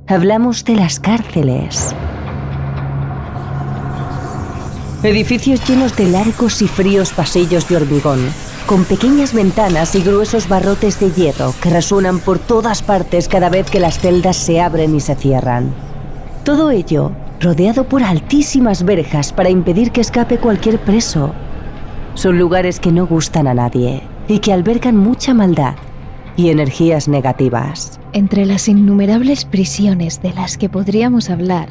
Hablamos de las cárceles. Edificios llenos de largos y fríos pasillos de hormigón, con pequeñas ventanas y gruesos barrotes de hierro que resuenan por todas partes cada vez que las celdas se abren y se cierran. Todo ello rodeado por altísimas verjas para impedir que escape cualquier preso. Son lugares que no gustan a nadie y que albergan mucha maldad y energías negativas. Entre las innumerables prisiones de las que podríamos hablar,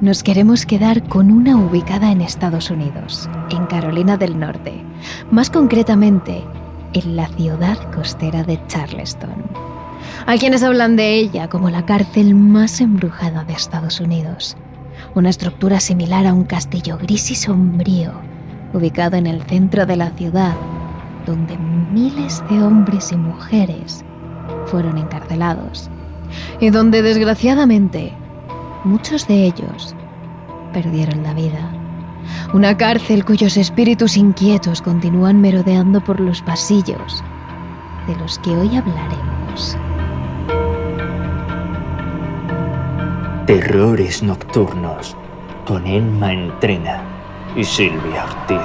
nos queremos quedar con una ubicada en Estados Unidos, en Carolina del Norte, más concretamente en la ciudad costera de Charleston. Hay quienes hablan de ella como la cárcel más embrujada de Estados Unidos, una estructura similar a un castillo gris y sombrío, ubicado en el centro de la ciudad, donde miles de hombres y mujeres fueron encarcelados, y donde desgraciadamente muchos de ellos perdieron la vida. Una cárcel cuyos espíritus inquietos continúan merodeando por los pasillos, de los que hoy hablaremos. Terrores nocturnos, con Emma Entrena y Silvia Ortiz.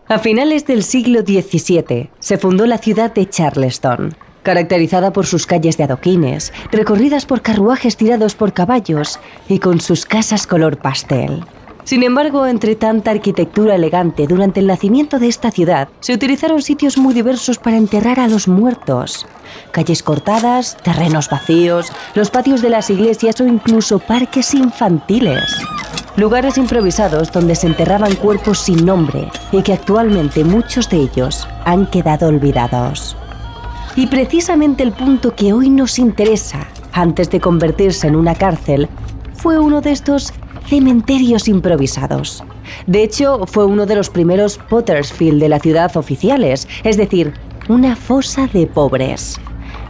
A finales del siglo XVII se fundó la ciudad de Charleston, caracterizada por sus calles de adoquines, recorridas por carruajes tirados por caballos y con sus casas color pastel. Sin embargo, entre tanta arquitectura elegante durante el nacimiento de esta ciudad, se utilizaron sitios muy diversos para enterrar a los muertos. Calles cortadas, terrenos vacíos, los patios de las iglesias o incluso parques infantiles. Lugares improvisados donde se enterraban cuerpos sin nombre y que actualmente muchos de ellos han quedado olvidados. Y precisamente el punto que hoy nos interesa, antes de convertirse en una cárcel, fue uno de estos cementerios improvisados. De hecho, fue uno de los primeros Pottersfield de la ciudad oficiales, es decir, una fosa de pobres.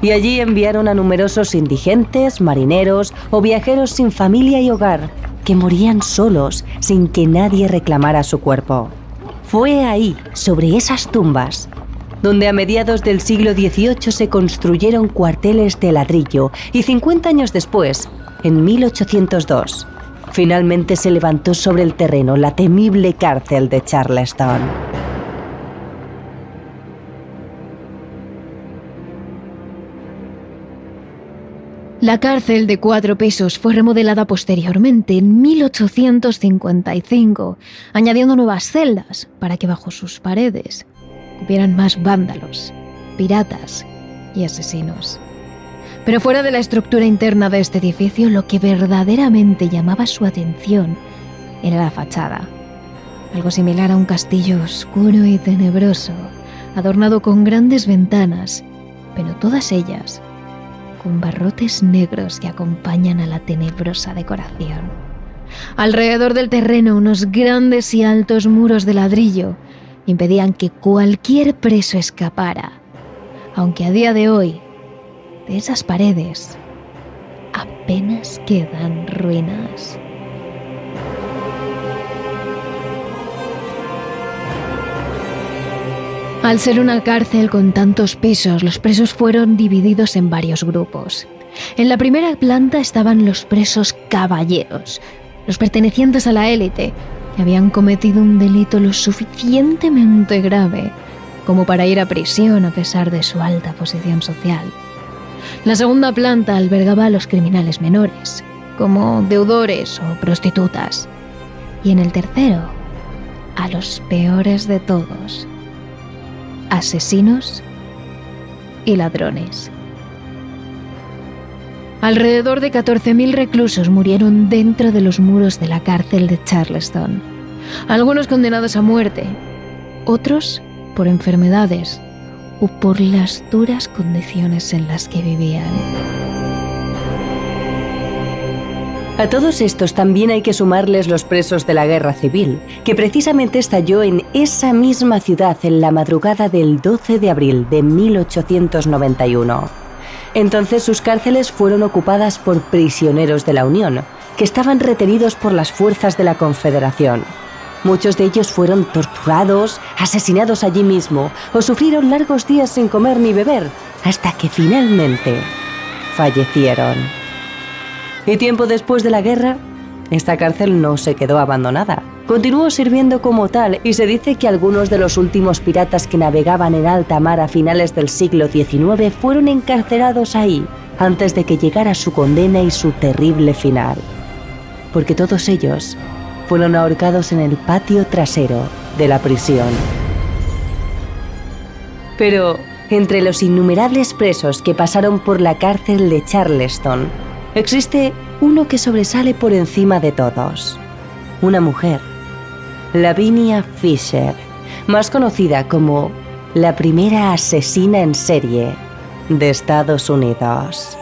Y allí enviaron a numerosos indigentes, marineros o viajeros sin familia y hogar, que morían solos sin que nadie reclamara su cuerpo. Fue ahí, sobre esas tumbas, donde a mediados del siglo XVIII se construyeron cuarteles de ladrillo y 50 años después, en 1802, finalmente se levantó sobre el terreno la temible cárcel de Charleston. La cárcel de 4 pisos fue remodelada posteriormente en 1855, añadiendo nuevas celdas para que bajo sus paredes hubieran más vándalos, piratas y asesinos. Pero fuera de la estructura interna de este edificio, lo que verdaderamente llamaba su atención era la fachada. Algo similar a un castillo oscuro y tenebroso, adornado con grandes ventanas, pero todas ellas con barrotes negros que acompañan a la tenebrosa decoración. Alrededor del terreno, unos grandes y altos muros de ladrillo impedían que cualquier preso escapara, aunque a día de hoy, de esas paredes apenas quedan ruinas. Al ser una cárcel con tantos pisos, los presos fueron divididos en varios grupos. En la primera planta estaban los presos caballeros, los pertenecientes a la élite, que habían cometido un delito lo suficientemente grave como para ir a prisión a pesar de su alta posición social. La segunda planta albergaba a los criminales menores, como deudores o prostitutas. Y en el tercero, a los peores de todos: asesinos y ladrones. Alrededor de 14.000 reclusos murieron dentro de los muros de la cárcel de Charleston. Algunos condenados a muerte, otros por enfermedades o por las duras condiciones en las que vivían. A todos estos también hay que sumarles los presos de la Guerra Civil, que precisamente estalló en esa misma ciudad en la madrugada del 12 de abril de 1891. Entonces sus cárceles fueron ocupadas por prisioneros de la Unión, que estaban retenidos por las fuerzas de la Confederación. Muchos de ellos fueron torturados, asesinados allí mismo o sufrieron largos días sin comer ni beber, hasta que finalmente fallecieron. Y tiempo después de la guerra, esta cárcel no se quedó abandonada. Continuó sirviendo como tal y se dice que algunos de los últimos piratas que navegaban en alta mar a finales del siglo XIX fueron encarcelados ahí antes de que llegara su condena y su terrible final. Porque todos ellos fueron ahorcados en el patio trasero de la prisión. Pero entre los innumerables presos que pasaron por la cárcel de Charleston, existe uno que sobresale por encima de todos. Una mujer, Lavinia Fisher, más conocida como la primera asesina en serie de Estados Unidos.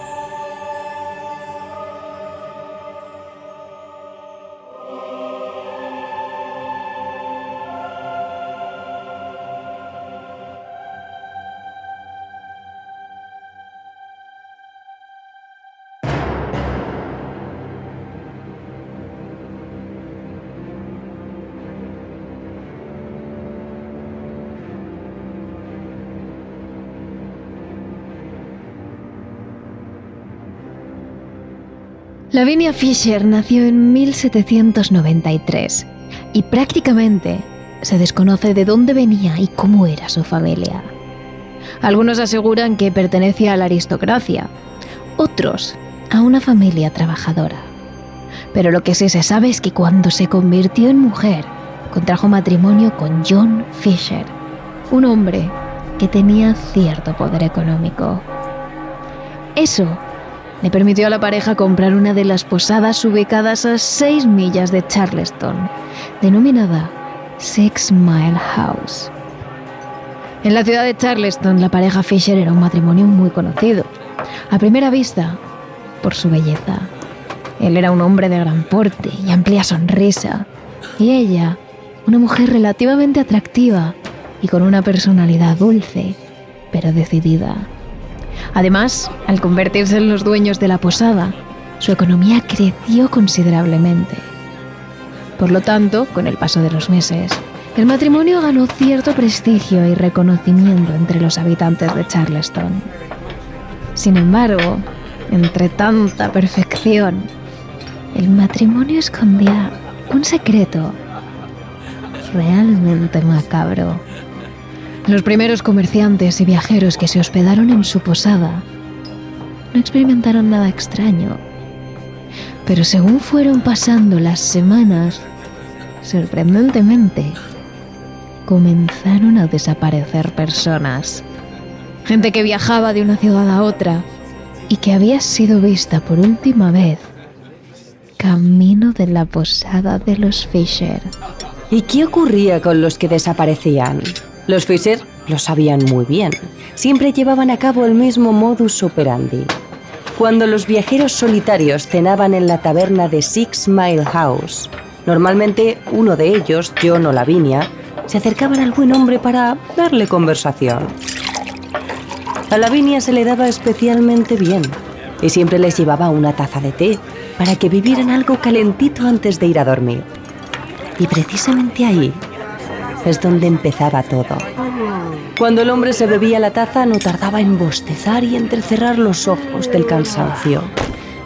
Lavinia Fisher nació en 1793 y prácticamente se desconoce de dónde venía y cómo era su familia. Algunos aseguran que pertenecía a la aristocracia, otros a una familia trabajadora. Pero lo que sí se sabe es que cuando se convirtió en mujer, contrajo matrimonio con John Fisher, un hombre que tenía cierto poder económico. Eso le permitió a la pareja comprar una de las posadas ubicadas a 6 millas de Charleston, denominada Six Mile House. En la ciudad de Charleston, la pareja Fisher era un matrimonio muy conocido, a primera vista, por su belleza. Él era un hombre de gran porte y amplia sonrisa, y ella, una mujer relativamente atractiva y con una personalidad dulce, pero decidida. Además, al convertirse en los dueños de la posada, su economía creció considerablemente. Por lo tanto, con el paso de los meses, el matrimonio ganó cierto prestigio y reconocimiento entre los habitantes de Charleston. Sin embargo, entre tanta perfección, el matrimonio escondía un secreto realmente macabro. Los primeros comerciantes y viajeros que se hospedaron en su posada no experimentaron nada extraño. Pero según fueron pasando las semanas, sorprendentemente, comenzaron a desaparecer personas. Gente que viajaba de una ciudad a otra y que había sido vista por última vez camino de la posada de los Fisher. ¿Y qué ocurría con los que desaparecían? Los Fisher lo sabían muy bien. Siempre llevaban a cabo el mismo modus operandi. Cuando los viajeros solitarios cenaban en la taberna de Six Mile House, normalmente uno de ellos, John o Lavinia, se acercaban al buen hombre para darle conversación. A Lavinia se le daba especialmente bien y siempre les llevaba una taza de té para que bebieran algo calentito antes de ir a dormir. Y precisamente ahí es donde empezaba todo. Cuando el hombre se bebía la taza, no tardaba en bostezar y entrecerrar los ojos del cansancio.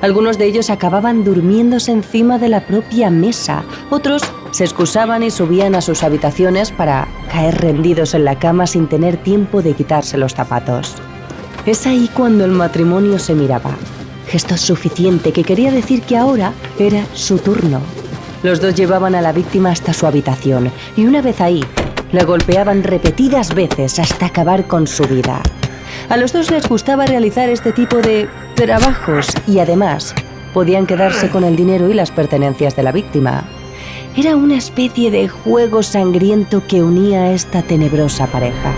Algunos de ellos acababan durmiéndose encima de la propia mesa. Otros se excusaban y subían a sus habitaciones para caer rendidos en la cama sin tener tiempo de quitarse los zapatos. Es ahí cuando el matrimonio se miraba. Gesto suficiente que quería decir que ahora era su turno. Los dos llevaban a la víctima hasta su habitación y una vez ahí, la golpeaban repetidas veces hasta acabar con su vida. A los dos les gustaba realizar este tipo de trabajos y además podían quedarse con el dinero y las pertenencias de la víctima. Era una especie de juego sangriento que unía a esta tenebrosa pareja.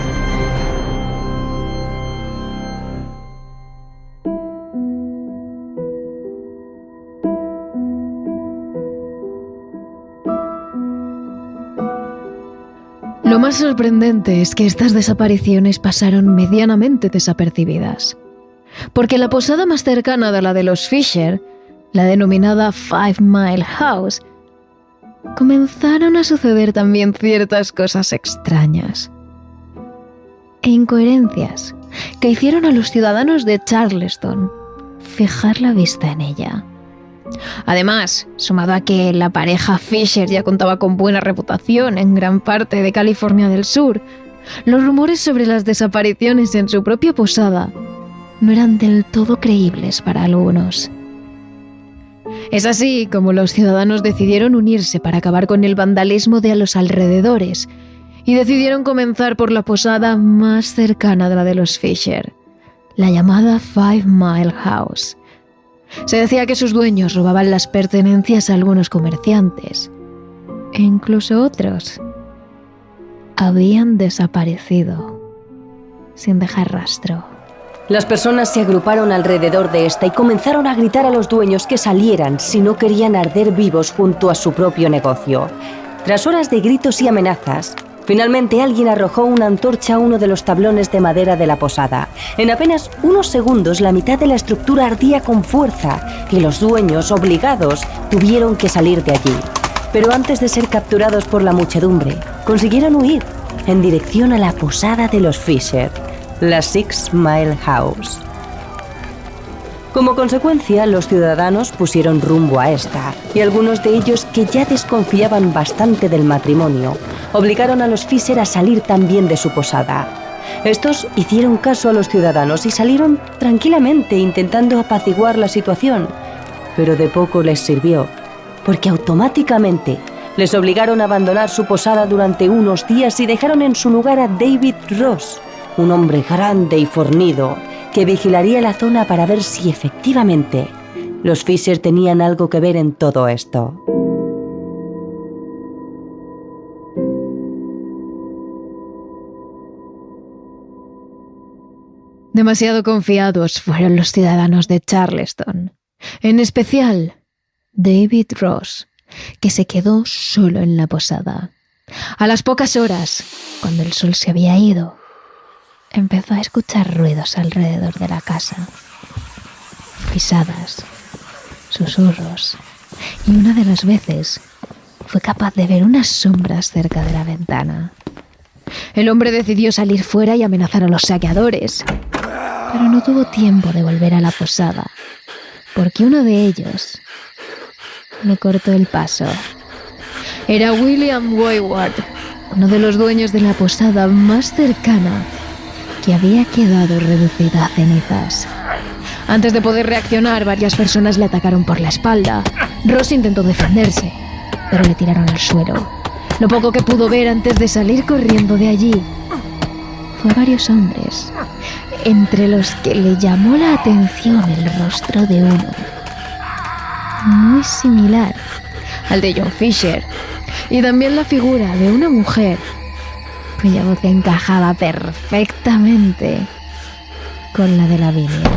Lo más sorprendente es que estas desapariciones pasaron medianamente desapercibidas, porque la posada más cercana de la de los Fisher, la denominada 5 Mile House, comenzaron a suceder también ciertas cosas extrañas e incoherencias que hicieron a los ciudadanos de Charleston fijar la vista en ella. Además, sumado a que la pareja Fisher ya contaba con buena reputación en gran parte de California del Sur, los rumores sobre las desapariciones en su propia posada no eran del todo creíbles para algunos. Es así como los ciudadanos decidieron unirse para acabar con el vandalismo de los alrededores y decidieron comenzar por la posada más cercana a la de los Fisher, la llamada 5 Mile House. Se decía que sus dueños robaban las pertenencias a algunos comerciantes e incluso otros habían desaparecido sin dejar rastro. Las personas se agruparon alrededor de esta y comenzaron a gritar a los dueños que salieran si no querían arder vivos junto a su propio negocio. Tras horas de gritos y amenazas, finalmente alguien arrojó una antorcha a uno de los tablones de madera de la posada. En apenas unos segundos la mitad de la estructura ardía con fuerza y los dueños, obligados, tuvieron que salir de allí. Pero antes de ser capturados por la muchedumbre, consiguieron huir en dirección a la posada de los Fisher, la 6 Mile House. Como consecuencia, los ciudadanos pusieron rumbo a esta, y algunos de ellos, que ya desconfiaban bastante del matrimonio, obligaron a los Fisher a salir también de su posada. Estos hicieron caso a los ciudadanos y salieron tranquilamente intentando apaciguar la situación, pero de poco les sirvió, porque automáticamente les obligaron a abandonar su posada durante unos días y dejaron en su lugar a David Ross, un hombre grande y fornido, que vigilaría la zona para ver si efectivamente los Fisher tenían algo que ver en todo esto. Demasiado confiados fueron los ciudadanos de Charleston, en especial David Ross, que se quedó solo en la posada. A las pocas horas, cuando el sol se había ido, empezó a escuchar ruidos alrededor de la casa. Pisadas, susurros, y una de las veces fue capaz de ver unas sombras cerca de la ventana. El hombre decidió salir fuera y amenazar a los saqueadores, pero no tuvo tiempo de volver a la posada, porque uno de ellos le cortó el paso. Era William Wayward, uno de los dueños de la posada más cercana, que había quedado reducida a cenizas. Antes de poder reaccionar, varias personas le atacaron por la espalda. Ross intentó defenderse, pero le tiraron al suelo. Lo poco que pudo ver antes de salir corriendo de allí fue a varios hombres, entre los que le llamó la atención el rostro de uno muy similar al de John Fisher, y también la figura de una mujer cuya voz encajaba perfectamente con la de Lavinia.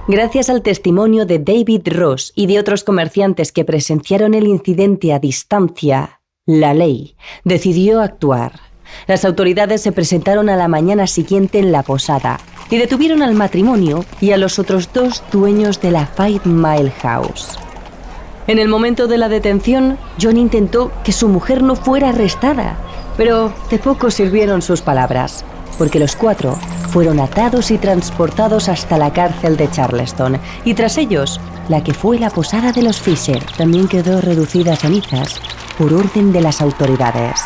Gracias al testimonio de David Ross y de otros comerciantes que presenciaron el incidente a distancia, la ley decidió actuar. Las autoridades se presentaron a la mañana siguiente en la posada y detuvieron al matrimonio y a los otros dos dueños de la 5 Mile House. En el momento de la detención, John intentó que su mujer no fuera arrestada, pero de poco sirvieron sus palabras, porque los cuatro fueron atados y transportados hasta la cárcel de Charleston, y tras ellos, la que fue la posada de los Fisher también quedó reducida a cenizas por orden de las autoridades.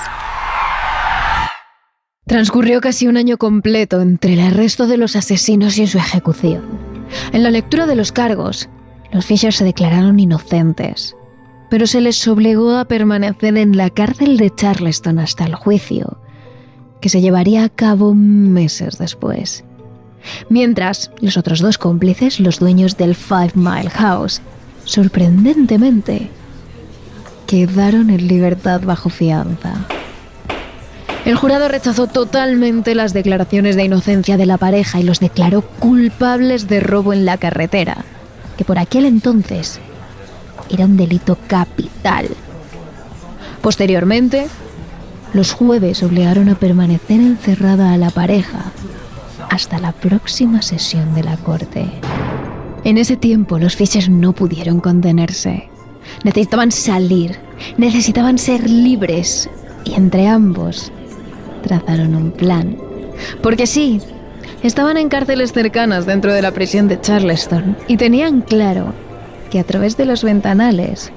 Transcurrió casi un año completo entre el arresto de los asesinos y su ejecución. En la lectura de los cargos, los Fisher se declararon inocentes, pero se les obligó a permanecer en la cárcel de Charleston hasta el juicio, que se llevaría a cabo meses después. Mientras, los otros dos cómplices, los dueños del 5 Mile House, sorprendentemente, quedaron en libertad bajo fianza. El jurado rechazó totalmente las declaraciones de inocencia de la pareja y los declaró culpables de robo en la carretera, que por aquel entonces era un delito capital. Posteriormente, los jueves obligaron a permanecer encerrada a la pareja hasta la próxima sesión de la corte. En ese tiempo los Fisher no pudieron contenerse. Necesitaban salir, necesitaban ser libres, y entre ambos trazaron un plan. Porque sí, estaban en cárceles cercanas dentro de la prisión de Charleston y tenían claro que a través de los ventanales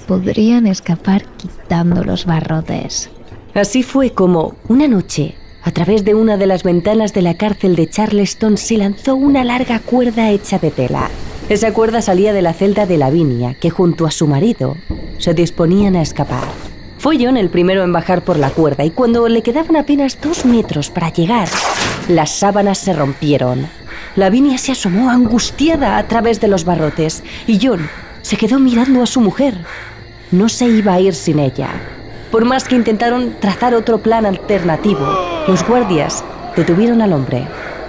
podrían escapar quitando los barrotes. Así fue como, una noche, a través de una de las ventanas de la cárcel de Charleston se lanzó una larga cuerda hecha de tela. Esa cuerda salía de la celda de Lavinia, que junto a su marido se disponían a escapar. Fue John el primero en bajar por la cuerda y cuando le quedaban apenas 2 metros para llegar, las sábanas se rompieron. Lavinia se asomó angustiada a través de los barrotes y John se quedó mirando a su mujer. No se iba a ir sin ella. Por más que intentaron trazar otro plan alternativo, los guardias detuvieron al hombre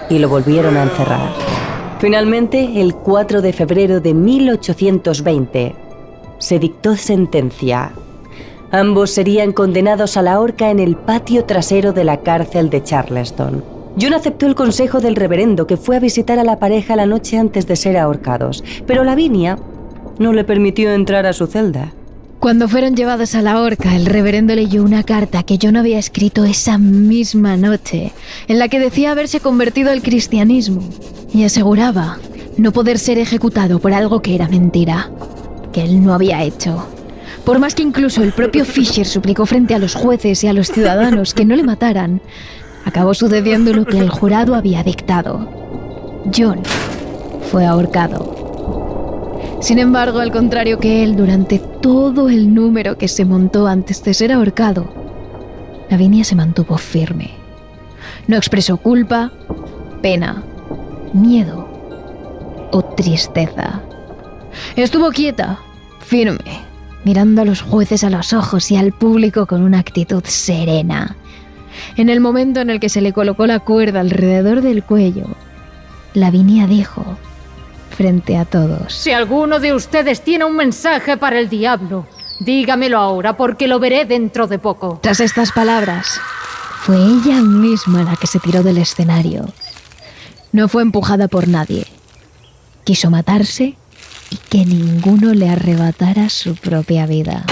y lo volvieron a encerrar. Finalmente, el 4 de febrero de 1820, se dictó sentencia. Ambos serían condenados a la horca en el patio trasero de la cárcel de Charleston. John aceptó el consejo del reverendo, que fue a visitar a la pareja la noche antes de ser ahorcados, pero Lavinia no le permitió entrar a su celda. Cuando fueron llevados a la horca, el reverendo leyó una carta que John había escrito esa misma noche, en la que decía haberse convertido al cristianismo y aseguraba no poder ser ejecutado por algo que era mentira, que él no había hecho. Por más que incluso el propio Fisher suplicó frente a los jueces y a los ciudadanos que no le mataran, acabó sucediendo lo que el jurado había dictado. John fue ahorcado. Sin embargo, al contrario que él, durante todo el número que se montó antes de ser ahorcado, Lavinia se mantuvo firme. No expresó culpa, pena, miedo o tristeza. Estuvo quieta, firme, mirando a los jueces a los ojos y al público con una actitud serena. En el momento en el que se le colocó la cuerda alrededor del cuello, Lavinia dijo, frente a todos: Si alguno de ustedes tiene un mensaje para el diablo, dígamelo ahora, porque lo veré dentro de poco. Tras estas palabras, fue ella misma la que se tiró del escenario. No fue empujada por nadie. Quiso matarse y que ninguno le arrebatara su propia vida.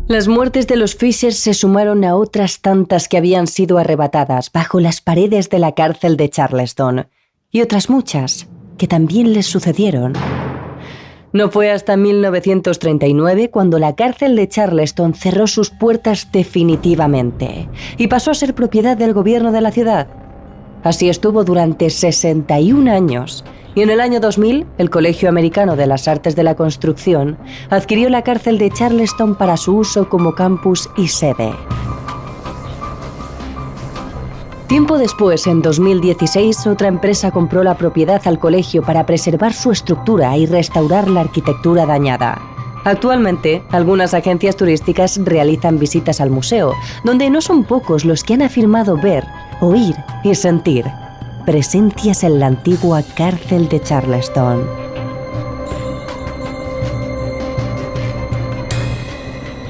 Las muertes de los Fisher se sumaron a otras tantas que habían sido arrebatadas bajo las paredes de la cárcel de Charleston, y otras muchas que también les sucedieron. No fue hasta 1939 cuando la cárcel de Charleston cerró sus puertas definitivamente y pasó a ser propiedad del gobierno de la ciudad. Así estuvo durante 61 años, y en el año 2000, el Colegio Americano de las Artes de la Construcción adquirió la cárcel de Charleston para su uso como campus y sede. Tiempo después, en 2016, otra empresa compró la propiedad al colegio para preservar su estructura y restaurar la arquitectura dañada. Actualmente, algunas agencias turísticas realizan visitas al museo, donde no son pocos los que han afirmado ver, oír y sentir presencias en la antigua cárcel de Charleston.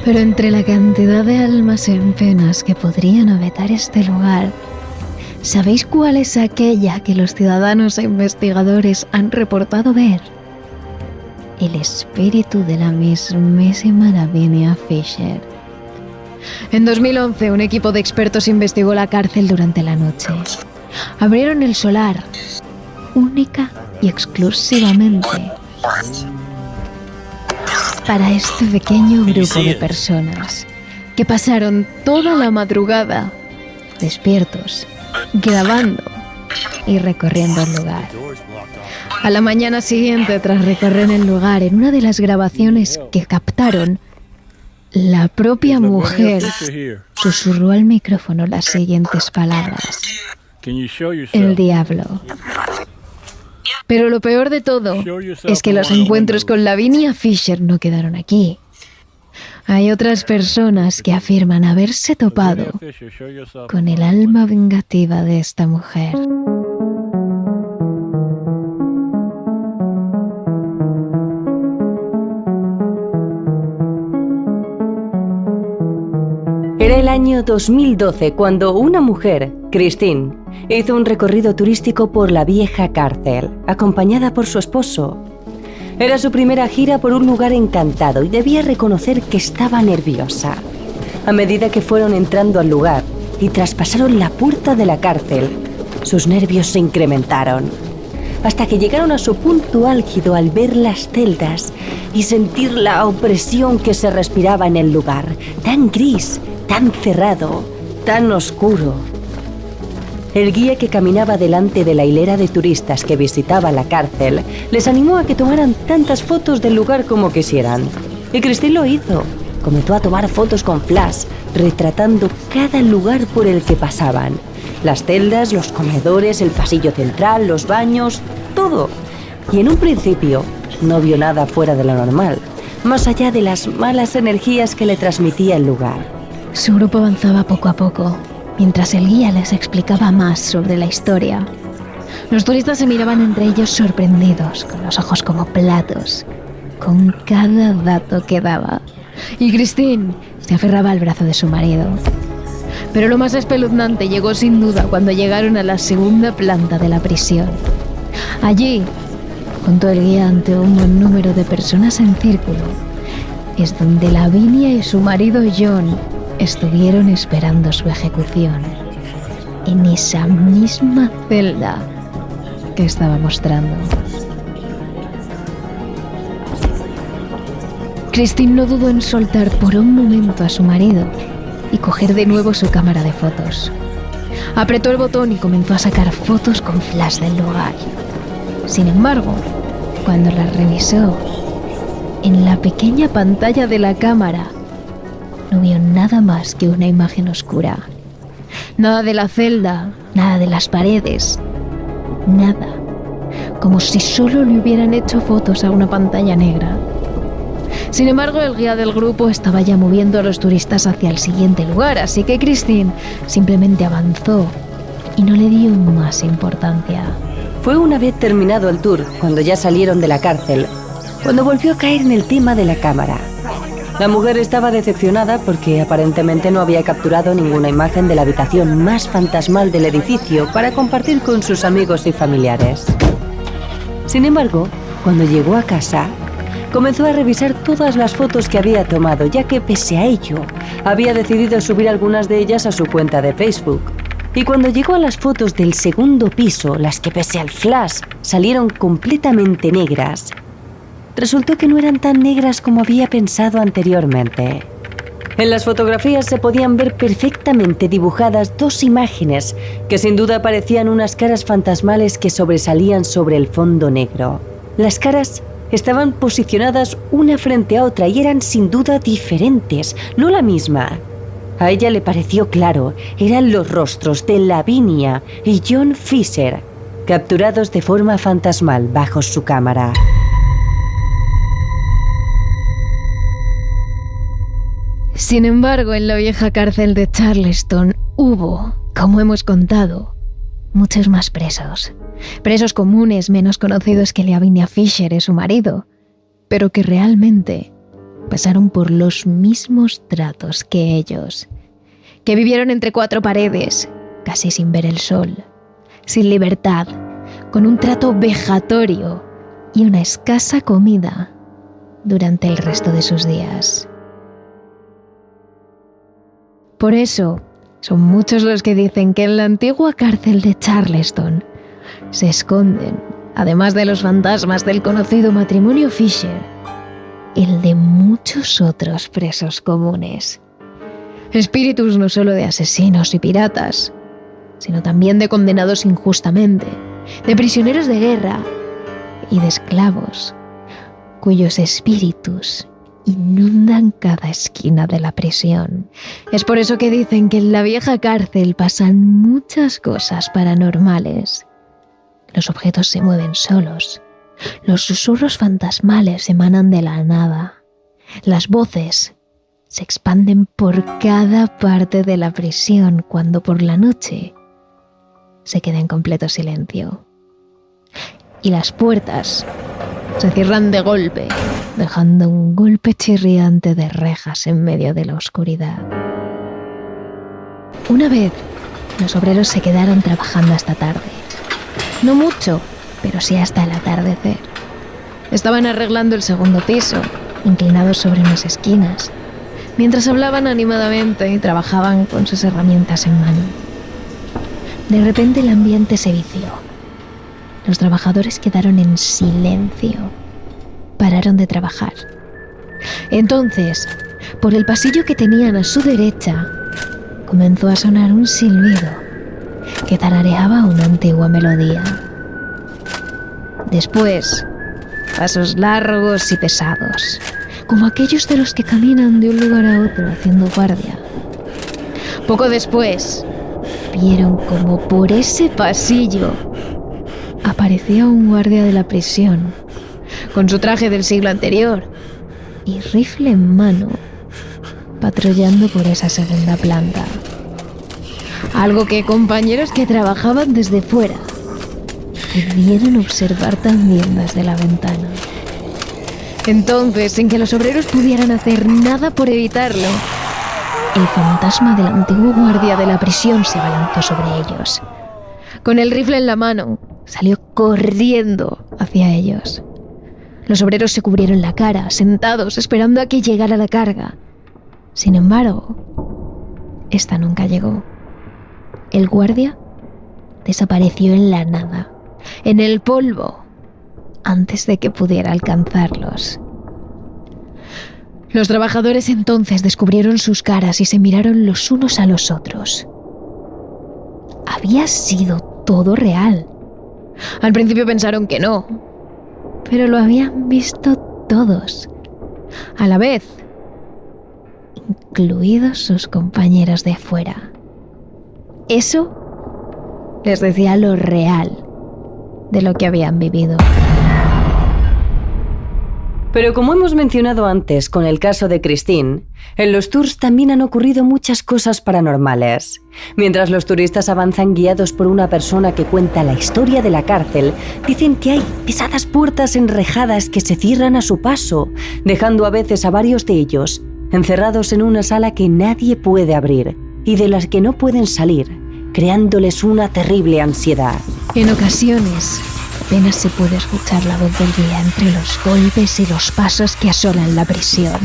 Pero entre la cantidad de almas en penas que podrían habitar este lugar, ¿sabéis cuál es aquella que los ciudadanos e investigadores han reportado ver? El espíritu de la mismísima Lavinia Fisher. En 2011, un equipo de expertos investigó la cárcel durante la noche. Abrieron el solar, única y exclusivamente para este pequeño grupo de personas que pasaron toda la madrugada despiertos, grabando y recorriendo el lugar. A la mañana siguiente, tras recorrer el lugar, en una de las grabaciones que captaron, la propia mujer susurró al micrófono las siguientes palabras: el diablo. Pero lo peor de todo es que los encuentros con Lavinia Fisher no quedaron aquí. Hay otras personas que afirman haberse topado con el alma vengativa de esta mujer. Era el año 2012 cuando una mujer, Christine, hizo un recorrido turístico por la vieja cárcel, acompañada por su esposo. Era su primera gira por un lugar encantado y debía reconocer que estaba nerviosa. A medida que fueron entrando al lugar y traspasaron la puerta de la cárcel, sus nervios se incrementaron, hasta que llegaron a su punto álgido al ver las celdas y sentir la opresión que se respiraba en el lugar, tan gris, tan cerrado, tan oscuro. El guía que caminaba delante de la hilera de turistas que visitaba la cárcel les animó a que tomaran tantas fotos del lugar como quisieran. Y Christine lo hizo. Comenzó a tomar fotos con flash, retratando cada lugar por el que pasaban. Las celdas, los comedores, el pasillo central, los baños, todo. Y en un principio no vio nada fuera de lo normal, más allá de las malas energías que le transmitía el lugar. Su grupo avanzaba poco a poco, mientras el guía les explicaba más sobre la historia. Los turistas se miraban entre ellos sorprendidos, con los ojos como platos, con cada dato que daba. Y Christine se aferraba al brazo de su marido. Pero lo más espeluznante llegó sin duda cuando llegaron a la segunda planta de la prisión. Allí, junto al guía ante un buen número de personas en círculo, es donde Lavinia y su marido John estuvieron esperando su ejecución, en esa misma celda que estaba mostrando. Christine no dudó en soltar por un momento a su marido y coger de nuevo su cámara de fotos. Apretó el botón y comenzó a sacar fotos con flash del lugar. Sin embargo, cuando las revisó, en la pequeña pantalla de la cámara no vio nada más que una imagen oscura. Nada de la celda, nada de las paredes, nada. Como si solo le hubieran hecho fotos a una pantalla negra. Sin embargo, el guía del grupo estaba ya moviendo a los turistas hacia el siguiente lugar, así que Christine simplemente avanzó y no le dio más importancia. Fue una vez terminado el tour, cuando ya salieron de la cárcel, cuando volvió a caer en el tema de la cámara. La mujer estaba decepcionada porque aparentemente no había capturado ninguna imagen de la habitación más fantasmal del edificio para compartir con sus amigos y familiares. Sin embargo, cuando llegó a casa, comenzó a revisar todas las fotos que había tomado, ya que pese a ello, había decidido subir algunas de ellas a su cuenta de Facebook. Y cuando llegó a las fotos del segundo piso, las que pese al flash salieron completamente negras, resultó que no eran tan negras como había pensado anteriormente. En las fotografías se podían ver perfectamente dibujadas dos imágenes que sin duda parecían unas caras fantasmales que sobresalían sobre el fondo negro. Las caras estaban posicionadas una frente a otra y eran sin duda diferentes, no la misma. A ella le pareció claro, eran los rostros de Lavinia y John Fisher, capturados de forma fantasmal bajo su cámara. Sin embargo, en la vieja cárcel de Charleston hubo, como hemos contado, muchos más presos. Presos comunes menos conocidos que Lavinia Fisher y su marido, pero que realmente pasaron por los mismos tratos que ellos, que vivieron entre cuatro paredes, casi sin ver el sol, sin libertad, con un trato vejatorio y una escasa comida durante el resto de sus días. Por eso, son muchos los que dicen que en la antigua cárcel de Charleston se esconden, además de los fantasmas del conocido matrimonio Fisher, el de muchos otros presos comunes. Espíritus no solo de asesinos y piratas, sino también de condenados injustamente, de prisioneros de guerra y de esclavos, cuyos espíritus inundan cada esquina de la prisión. Es por eso que dicen que en la vieja cárcel pasan muchas cosas paranormales. Los objetos se mueven solos. Los susurros fantasmales emanan de la nada. Las voces se expanden por cada parte de la prisión cuando por la noche se queda en completo silencio. Y las puertas se cierran de golpe, dejando un golpe chirriante de rejas en medio de la oscuridad. Una vez los obreros se quedaron trabajando hasta tarde. No mucho, pero sí hasta el atardecer. Estaban arreglando el segundo piso, inclinados sobre unas esquinas, mientras hablaban animadamente y trabajaban con sus herramientas en mano. De repente el ambiente se vició. Los trabajadores quedaron en silencio. Pararon de trabajar. Entonces, por el pasillo que tenían a su derecha, comenzó a sonar un silbido que tarareaba una antigua melodía. Después, pasos largos y pesados, como aquellos de los que caminan de un lugar a otro haciendo guardia. Poco después, vieron como por ese pasillo aparecía un guardia de la prisión, con su traje del siglo anterior y rifle en mano, patrullando por esa segunda planta. Algo que compañeros que trabajaban desde fuera pudieron observar también desde la ventana. Entonces, sin que los obreros pudieran hacer nada por evitarlo, el fantasma del antiguo guardia de la prisión se abalanzó sobre ellos. Con el rifle en la mano, salió corriendo hacia ellos. Los obreros se cubrieron la cara, sentados, esperando a que llegara la carga. Sin embargo, esta nunca llegó. El guardia desapareció en la nada, en el polvo, antes de que pudiera alcanzarlos. Los trabajadores entonces descubrieron sus caras y se miraron los unos a los otros. Había sido todo real. Al principio pensaron que no, pero lo habían visto todos, a la vez, incluidos sus compañeros de fuera. Eso les decía lo real de lo que habían vivido. Pero como hemos mencionado antes con el caso de Christine, en los tours también han ocurrido muchas cosas paranormales. Mientras los turistas avanzan guiados por una persona que cuenta la historia de la cárcel, dicen que hay pesadas puertas enrejadas que se cierran a su paso, dejando a veces a varios de ellos encerrados en una sala que nadie puede abrir y de las que no pueden salir, creándoles una terrible ansiedad. En ocasiones, apenas se puede escuchar la voz del guía entre los golpes y los pasos que asolan la prisión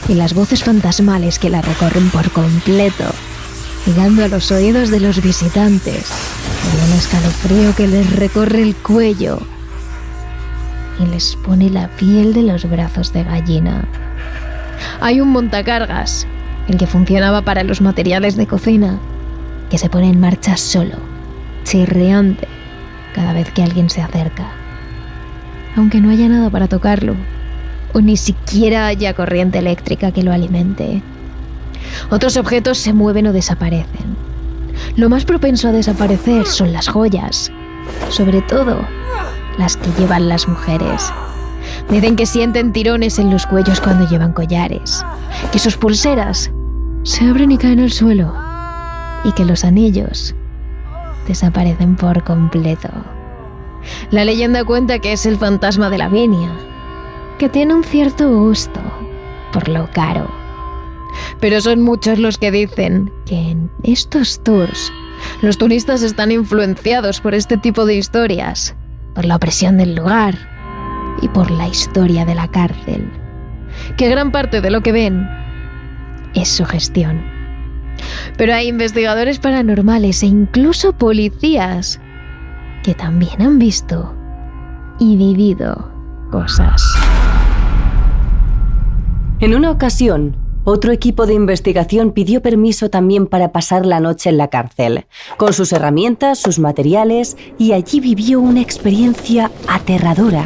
y las voces fantasmales que la recorren por completo, llegando a los oídos de los visitantes con un escalofrío que les recorre el cuello y les pone la piel de los brazos de gallina. Hay un montacargas, el que funcionaba para los materiales de cocina, que se pone en marcha solo, chirriante, cada vez que alguien se acerca, aunque no haya nada para tocarlo, o ni siquiera haya corriente eléctrica que lo alimente. Otros objetos se mueven o desaparecen. Lo más propenso a desaparecer son las joyas, sobre todo las que llevan las mujeres. Dicen que sienten tirones en los cuellos cuando llevan collares, que sus pulseras se abren y caen al suelo, y que los anillos desaparecen por completo. La leyenda cuenta que es el fantasma de Lavinia, que tiene un cierto gusto por lo caro. Pero son muchos los que dicen que en estos tours los turistas están influenciados por este tipo de historias, por la opresión del lugar y por la historia de la cárcel, que gran parte de lo que ven es sugestión. Pero hay investigadores paranormales e incluso policías que también han visto y vivido cosas. En una ocasión, otro equipo de investigación pidió permiso también para pasar la noche en la cárcel, con sus herramientas, sus materiales, y allí vivió una experiencia aterradora.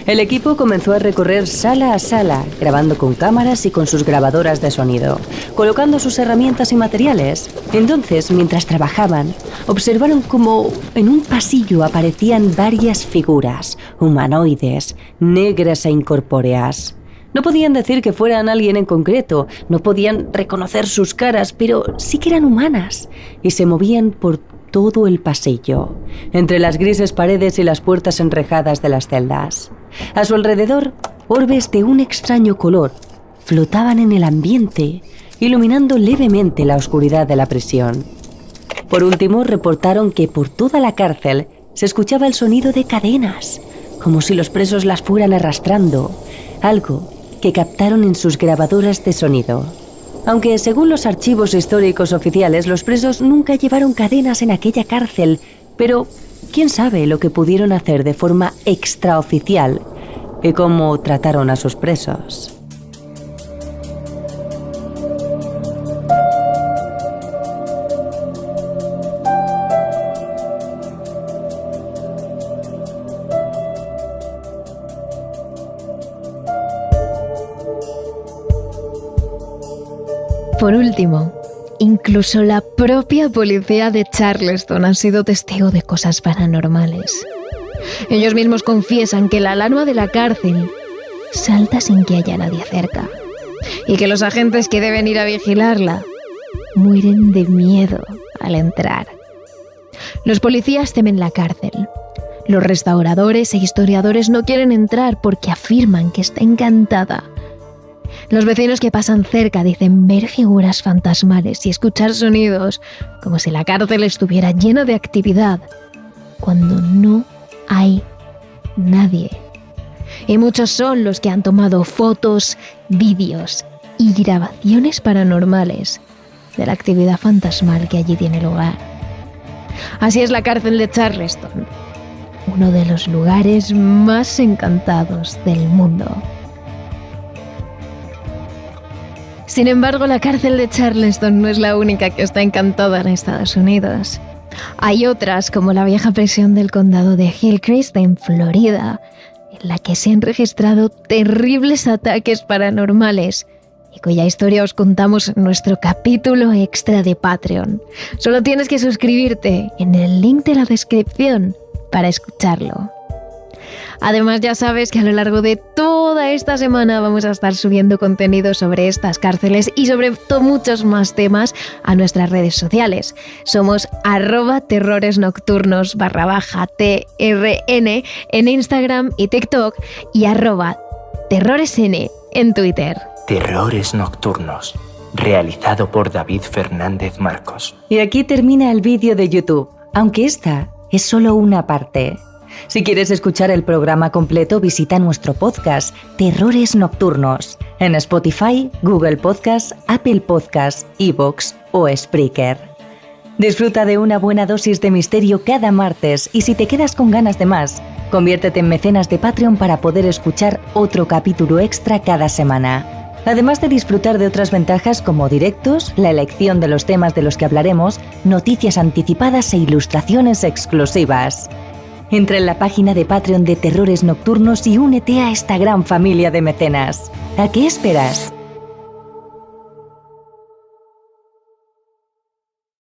El equipo comenzó a recorrer sala a sala, grabando con cámaras y con sus grabadoras de sonido, colocando sus herramientas y materiales. Entonces, mientras trabajaban, observaron cómo en un pasillo aparecían varias figuras, humanoides, negras e incorpóreas. No podían decir que fueran alguien en concreto, no podían reconocer sus caras, pero sí que eran humanas y se movían por todo el pasillo, entre las grises paredes y las puertas enrejadas de las celdas. A su alrededor, orbes de un extraño color flotaban en el ambiente, iluminando levemente la oscuridad de la prisión. Por último, reportaron que por toda la cárcel se escuchaba el sonido de cadenas, como si los presos las fueran arrastrando, algo que captaron en sus grabadoras de sonido. Aunque según los archivos históricos oficiales, los presos nunca llevaron cadenas en aquella cárcel, pero quién sabe lo que pudieron hacer de forma extraoficial y cómo trataron a sus presos. Por último, incluso la propia policía de Charleston ha sido testigo de cosas paranormales. Ellos mismos confiesan que la alarma de la cárcel salta sin que haya nadie cerca y que los agentes que deben ir a vigilarla mueren de miedo al entrar. Los policías temen la cárcel. Los restauradores e historiadores no quieren entrar porque afirman que está encantada. Los vecinos que pasan cerca dicen ver figuras fantasmales y escuchar sonidos como si la cárcel estuviera llena de actividad cuando no hay nadie. Y muchos son los que han tomado fotos, vídeos y grabaciones paranormales de la actividad fantasmal que allí tiene lugar. Así es la cárcel de Charleston, uno de los lugares más encantados del mundo. Sin embargo, la cárcel de Charleston no es la única que está encantada en Estados Unidos. Hay otras, como la vieja prisión del condado de Hillcrest en Florida, en la que se han registrado terribles ataques paranormales y cuya historia os contamos en nuestro capítulo extra de Patreon. Solo tienes que suscribirte en el link de la descripción para escucharlo. Además, ya sabes que a lo largo de toda esta semana vamos a estar subiendo contenido sobre estas cárceles y sobre muchos más temas a nuestras redes sociales. Somos @terroresnocturnos_TRN en Instagram y TikTok y @terroresn en Twitter. Terrores Nocturnos, realizado por David Fernández Marcos. Y aquí termina el vídeo de YouTube, aunque esta es solo una parte. Si quieres escuchar el programa completo, visita nuestro podcast Terrores Nocturnos en Spotify, Google Podcasts, Apple Podcasts, iVoox o Spreaker. Disfruta de una buena dosis de misterio cada martes y si te quedas con ganas de más, conviértete en mecenas de Patreon para poder escuchar otro capítulo extra cada semana. Además de disfrutar de otras ventajas como directos, la elección de los temas de los que hablaremos, noticias anticipadas e ilustraciones exclusivas. Entra en la página de Patreon de Terrores Nocturnos y únete a esta gran familia de mecenas. ¿A qué esperas?